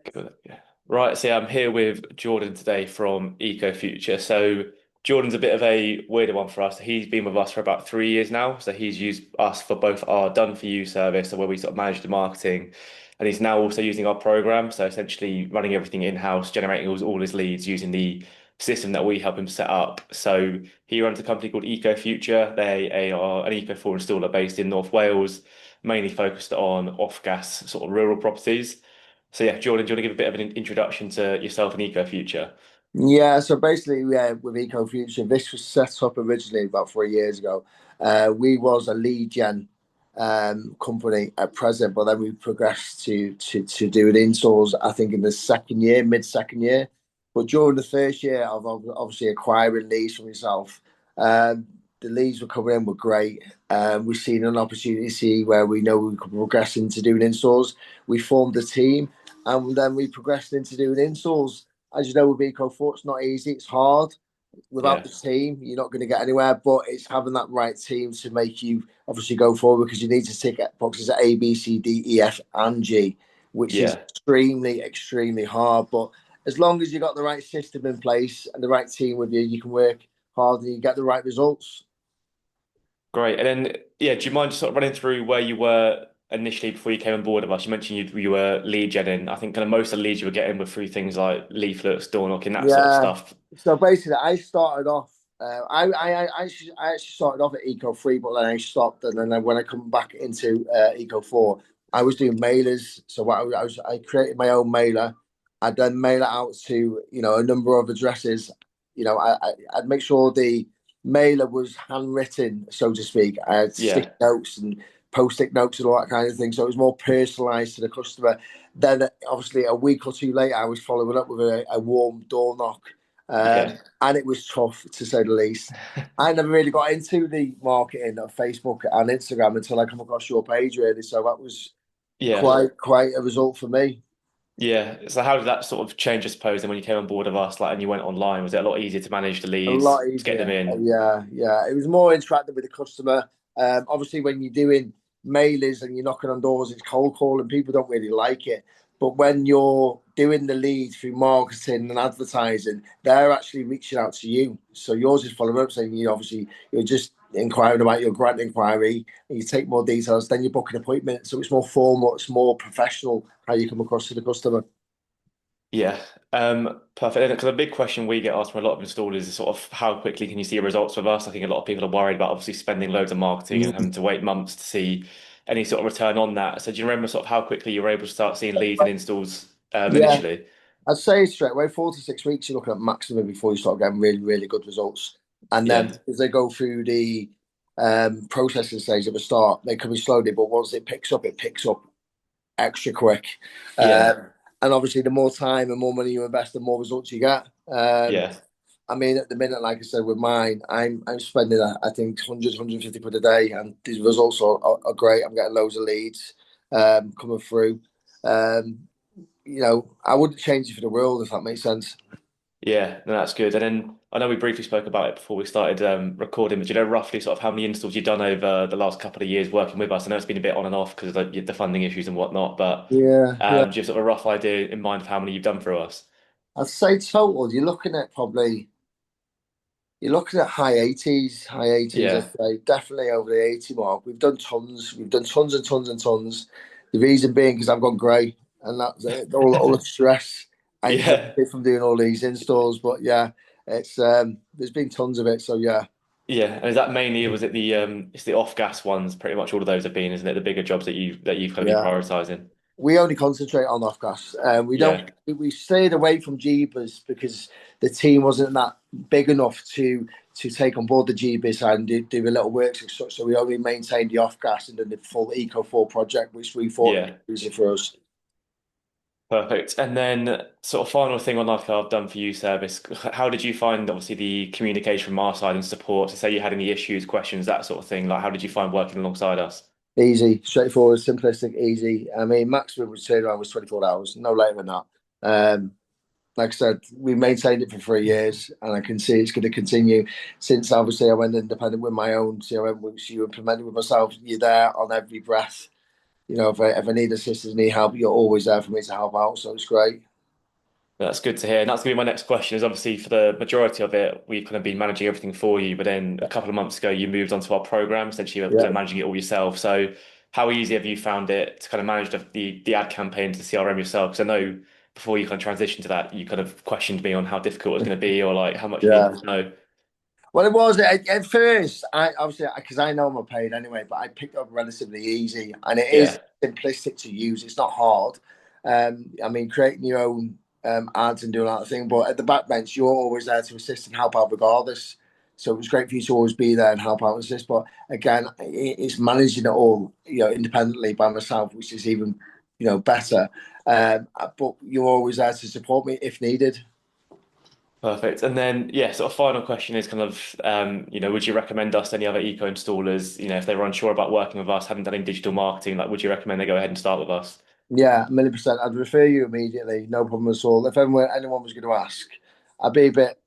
Good. Yeah. Right, so I'm here with Jordan today from ECO4. So Jordan's a bit of a weirder one for us. He's been with us for about 3 years now. So he's used us for both our done for you service, so where we sort of manage the marketing, and he's now also using our program. So essentially running everything in-house, generating all his leads using the system that we help him set up. So he runs a company called ECO4. They are an ECO4 installer based in North Wales, mainly focused on off-gas sort of rural properties. So yeah, Jordan, do you want to give a bit of an introduction to yourself and EcoFuture? Yeah, so basically, with EcoFuture, this was set up originally about 3 years ago. We was a lead gen company at present, but then we progressed to doing installs. I think in the second year, mid second year, but during the first year of obviously acquiring leads from yourself, the leads were coming in were great. We've seen an opportunity where we know we could progress into doing installs. We formed a team, and then we progressed into doing installs. As you know, with ECO4, it's not easy. It's hard. Without Yeah, the team, you're not going to get anywhere. But it's having that right team to make you obviously go forward, because you need to tick boxes at A, B, C, D, E, F, and G, which is yeah, extremely, extremely hard. But as long as you got the right system in place and the right team with you, you can work hard and you get the right results. great. And then yeah, do you mind just sort of running through where you were initially before you came on board with us? You mentioned you were lead genning. I think kind of most of the leads you were getting were through things like leaflets, door knocking, that sort of Yeah. stuff. So basically, I started off. I actually started off at Eco 3, but then I stopped, and then when I come back into Eco 4, I was doing mailers. So I created my own mailer. I'd then mail it out to a number of addresses. I'd make sure the mailer was handwritten, so to speak. I had sticky Yeah, notes and post-it notes and all that kind of thing. So it was more personalised to the customer. Then, obviously, a week or two later, I was following up with a warm door knock, yeah, and it was tough, to say the least. I never really got into the marketing of Facebook and Instagram until I come across your page, really. So that was yeah, quite a result for me. yeah. So how did that sort of change, I suppose, then when you came on board with us, like, and you went online, was it a lot easier to manage the A leads, lot to get them easier. in? Yeah, yeah. It was more interactive with the customer. Obviously, when you're doing mailers and you're knocking on doors, it's cold calling. People don't really like it. But when you're doing the leads through marketing and advertising, they're actually reaching out to you. So yours is following up, saying you're just inquiring about your grant inquiry, and you take more details. Then you book an appointment. So it's more formal. It's more professional how you come across to the customer. Yeah, perfect. Because a big question we get asked from a lot of installers is sort of how quickly can you see results with us? I think a lot of people are worried about obviously spending loads of marketing and having to wait months to see any sort of return on that. So do you remember sort of how quickly you were able to start seeing leads and installs Yeah, initially? I'd say straight away, 4 to 6 weeks, you're looking at maximum before you start getting really, really good results. And then Yeah, as they go through the processing stage at the start, they come in slowly, but once it picks up extra quick. yeah, And obviously, the more time and more money you invest, the more results you get. yeah, I mean, at the minute, like I said, with mine, I'm spending, I think, 100, quid a day, and these results are great. I'm getting loads of leads coming through. Um, I wouldn't change it for the world, if that makes sense. yeah. No, that's good. And then I know we briefly spoke about it before we started recording, but do you know roughly sort of how many installs you've done over the last couple of years working with us? I know it's been a bit on and off because of the funding issues and whatnot, but Yeah, yeah. do you have sort of a rough idea in mind of how many you've done through us? I'd say total, you're looking at high 80s. I'd Yeah. say definitely over the 80 mark. We've done tons. We've done tons and tons and tons. The reason being because I've gone grey, and that's it. All the stress I Yeah. inherited from doing all these installs. But yeah, it's there's been tons of it. So yeah, Yeah. And is that mainly, was it the it's the off gas ones, pretty much all of those have been, isn't it? The bigger jobs that you've kind of been yeah. prioritizing. We only concentrate on off gas. We don't. Yeah. We stayed away from Jeepers because the team wasn't that big enough to take on board the Jeepers and do a little works and such. So we only maintained the off gas and then the full Eco 4 project, which we thought would Yeah. be easy for us. Perfect. And then sort of final thing on like I've done for you service, how did you find obviously the communication from our side and support to say you had any issues, questions, that sort of thing? Like how did you find working alongside us? Easy, straightforward, simplistic, easy. I mean, maximum turnaround was 24 hours, no later than that. Um, like I said, we maintained it for 3 years, and I can see it's going to continue. Since obviously I went independent with my own CRM, which you implemented with myself, you're there on every breath. if I need assistance, need help, you're always there for me to help out. So it's great. That's good to hear. And that's going to be my next question is obviously for the majority of it, we've kind of been managing everything for you. But then a couple of months ago, you moved onto our program, essentially you were kind Yeah. of managing it all yourself. So how easy have you found it to kind of manage the ad campaign to CRM yourself? Because I know before you kind of transitioned to that, you kind of questioned me on how difficult it was going to be or like how much you Yeah. needed to know. Well, it was at first. I obviously because I know I'm paid anyway, but I picked up relatively easy, and it is Yeah. simplistic to use. It's not hard. I mean, creating your own ads and doing that thing, but at the back bench, you're always there to assist and help out regardless. So it was great for you to always be there and help out and assist. But again, it's managing it all, independently by myself, which is even, better. But you're always there to support me if needed. Perfect. And then, yeah, sort of final question is kind of, would you recommend us to any other eco installers, if they were unsure about working with us, haven't done any digital marketing, like, would you recommend they go ahead and start with us? Yeah, 1,000,000%. I'd refer you immediately, no problem at all. If anyone was going to ask, I'd be a bit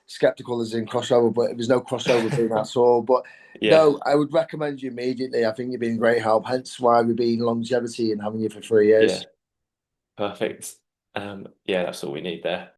skeptical as in crossover, but there's no crossover being at all. But Yeah, no, I would recommend you immediately. I think you've been great help, hence why we've been longevity and having you for 3 years. yeah, perfect. Yeah, that's all we need there.